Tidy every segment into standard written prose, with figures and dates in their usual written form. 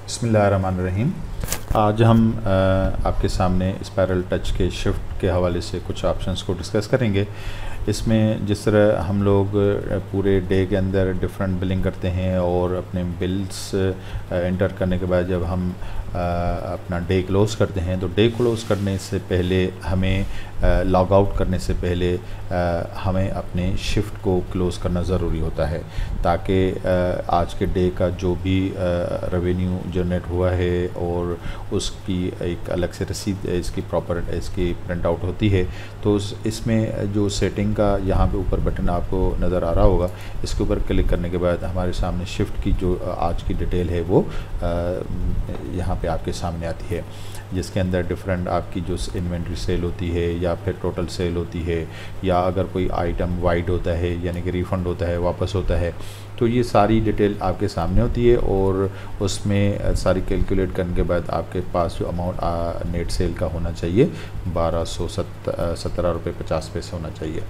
बिस्मिल्लाहिर्रहमानिर्रहीम। आज हम आपके सामने स्पाइरल टच के शिफ्ट के हवाले से कुछ ऑप्शंस को डिस्कस करेंगे। इसमें जिस तरह हम लोग पूरे डे के अंदर डिफरेंट बिलिंग करते हैं और अपने बिल्स इंटर करने के बाद जब हम अपना डे क्लोज़ करते हैं, तो डे क्लोज़ करने से पहले हमें लॉग आउट करने से पहले हमें अपने शिफ्ट को क्लोज़ करना ज़रूरी होता है, ताकि आज के डे का जो भी रेवेन्यू जनरेट हुआ है और उसकी एक अलग से रसीद इसकी प्रॉपर इसकी प्रिंट आउट होती है। तो इसमें जो सेटिंग का यहाँ पे ऊपर बटन आपको नज़र आ रहा होगा, इसके ऊपर क्लिक करने के बाद हमारे सामने शिफ्ट की जो आज की डिटेल है वो यहाँ पे आपके सामने आती है, जिसके अंदर डिफरेंट आपकी जो इन्वेंट्री सेल होती है या फिर टोटल सेल होती है, या अगर कोई आइटम वाइड होता है यानी कि रिफ़ंड होता है, वापस होता है, तो ये सारी डिटेल आपके सामने होती है। और उसमें सारी कैलकुलेट करने के बाद आपके पास जो अमाउंट नेट सेल का होना चाहिए 1217 रुपये 50 पैसे होना चाहिए।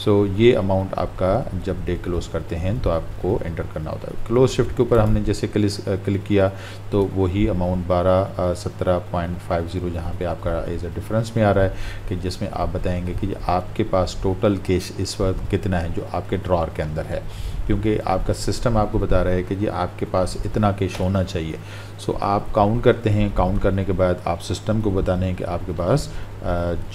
सो ये अमाउंट आपका जब डे क्लोज़ करते हैं तो आपको एंटर करना होता है। क्लोज शिफ्ट के ऊपर हमने जैसे क्लिक किया तो वही अमाउंट 1217.50 यहाँ पे आपका एज अ डिफरेंस में आ रहा है, कि जिसमें आप बताएंगे कि आपके पास टोटल कैश इस वक्त कितना है जो आपके ड्रॉर के अंदर है, क्योंकि आपका सिस्टम आपको बता रहा है कि जी आपके पास इतना कैश होना चाहिए। सो आप काउंट करते हैं, काउंट करने के बाद आप सिस्टम को बताने हैं कि आपके पास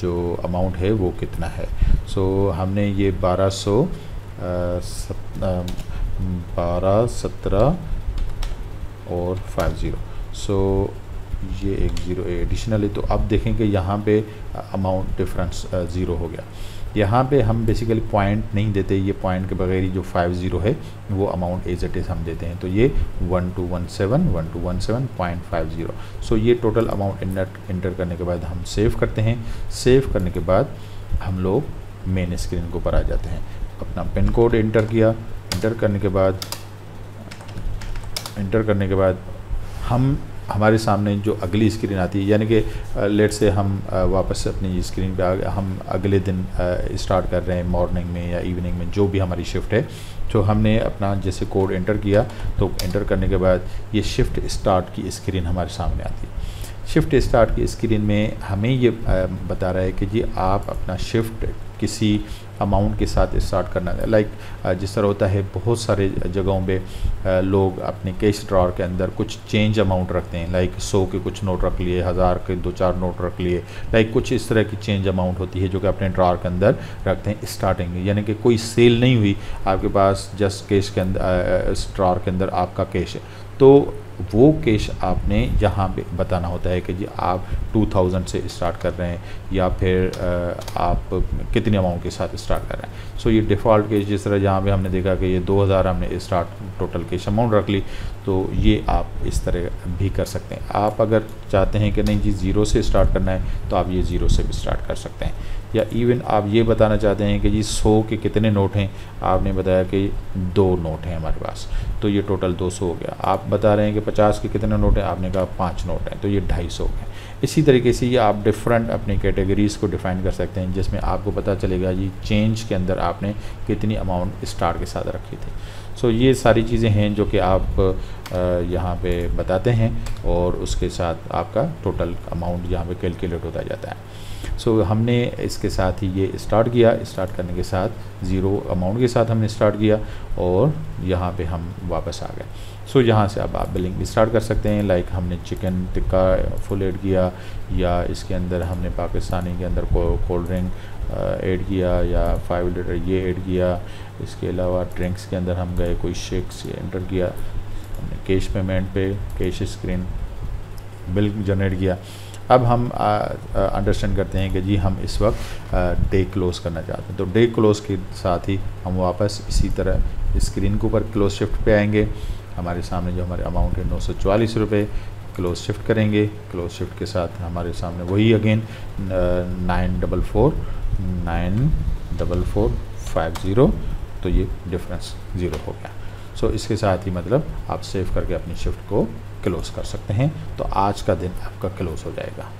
जो अमाउंट है वो कितना है। सो हमने ये 1217 और 50, सो ये एक ज़ीरो एडिशनल है। तो अब देखें कि यहाँ पे अमाउंट डिफरेंस ज़ीरो हो गया। यहाँ पे हम बेसिकली पॉइंट नहीं देते, ये पॉइंट के बगैर ही जो 50 है वो अमाउंट एज इट इज़ हम देते हैं। तो ये 1217.50। सो ये टोटल अमाउंट इंटर करने के बाद हम सेव करते हैं। सेव करने के बाद हम लोग मेन स्क्रीन के ऊपर आ जाते हैं। अपना पिन कोड इंटर किया, इंटर करने के बाद हमारे सामने जो अगली स्क्रीन आती है, यानी कि लेट से हम वापस से अपनी स्क्रीन पे आ गए, हम अगले दिन स्टार्ट कर रहे हैं मॉर्निंग में या इवनिंग में, जो भी हमारी शिफ्ट है। तो हमने अपना जैसे कोड एंटर किया, तो एंटर करने के बाद ये शिफ्ट स्टार्ट की स्क्रीन हमारे सामने आती है। शिफ्ट स्टार्ट की स्क्रीन में हमें ये बता रहा है कि जी आप अपना शिफ्ट किसी अमाउंट के साथ स्टार्ट करना है। लाइक जिस तरह होता है बहुत सारे जगहों पे लोग अपने कैश ड्रॉर के अंदर कुछ चेंज अमाउंट रखते हैं, लाइक 100 के कुछ नोट रख लिए, 1000 के 2-4 नोट रख लिए, लाइक कुछ इस तरह की चेंज अमाउंट होती है जो कि अपने ड्रॉर के अंदर रखते हैं स्टार्टिंग, यानी कि कोई सेल नहीं हुई, आपके पास जस्ट कैश के अंदर इस ड्रॉर के अंदर आपका कैश है, तो वो कैश आपने यहाँ पे बताना होता है कि जी आप 2000 से स्टार्ट कर रहे हैं या फिर आप कितने अमाउंट के साथ स्टार्ट कर रहे हैं। सो ये डिफ़ॉल्ट कैश, जिस तरह यहाँ पे हमने देखा कि ये 2000 हमने स्टार्ट टोटल कैश अमाउंट रख ली, तो ये आप इस तरह भी कर सकते हैं। आप अगर चाहते हैं कि नहीं जी 0 से स्टार्ट करना है, तो आप ये 0 से भी स्टार्ट कर सकते हैं। या इवन आप ये बताना चाहते हैं कि जी 100 के कितने नोट हैं, आपने बताया कि 2 नोट हैं हमारे पास, तो ये टोटल 200 हो गया। आप बता रहे हैं कि 50 के कितने नोट हैं, आपने कहा 5 नोट हैं, तो ये 250 हो गए। इसी तरीके से ये आप डिफरेंट अपनी कैटेगरीज़ को डिफ़ाइन कर सकते हैं, जिसमें आपको पता चलेगा जी चेंज के अंदर आपने कितनी अमाउंट स्टार्ट के साथ रखी थी। सो ये सारी चीज़ें हैं जो कि आप यहाँ पे बताते हैं और उसके साथ आपका टोटल अमाउंट यहाँ पे कैलकुलेट होता जाता है। सो हमने इसके साथ ही ये स्टार्ट किया, स्टार्ट करने के साथ 0 अमाउंट के साथ हमने स्टार्ट किया और यहाँ पे हम वापस आ गए। सो यहाँ से अब आप बिलिंग भी स्टार्ट कर सकते हैं। लाइक हमने चिकन टिक्का फुल ऐड किया, या इसके अंदर हमने पाकिस्तानी के अंदर कोल्ड ड्रिंक ऐड किया, या 5 लीटर ये ऐड किया। इसके अलावा ड्रिंक्स के अंदर हम गए, कोई शेक्स एंटर किया, हमने कैश पेमेंट पे कैश स्क्रीन बिल जनरेट किया। अब हम अंडरस्टैंड करते हैं कि जी हम इस वक्त डे क्लोज़ करना चाहते हैं, तो डे क्लोज़ के साथ ही हम वापस इसी तरह स्क्रीन के ऊपर क्लोज शिफ्ट पे आएंगे। हमारे सामने जो हमारे अमाउंट है 944 रुपये, क्लोज शिफ्ट करेंगे। क्लोज शिफ्ट के साथ हमारे सामने वही अगेन 94450, तो ये डिफरेंस 0 हो गया। सो इसके साथ ही मतलब आप सेव करके अपनी शिफ्ट को क्लोज़ कर सकते हैं, तो आज का दिन आपका क्लोज़ हो जाएगा।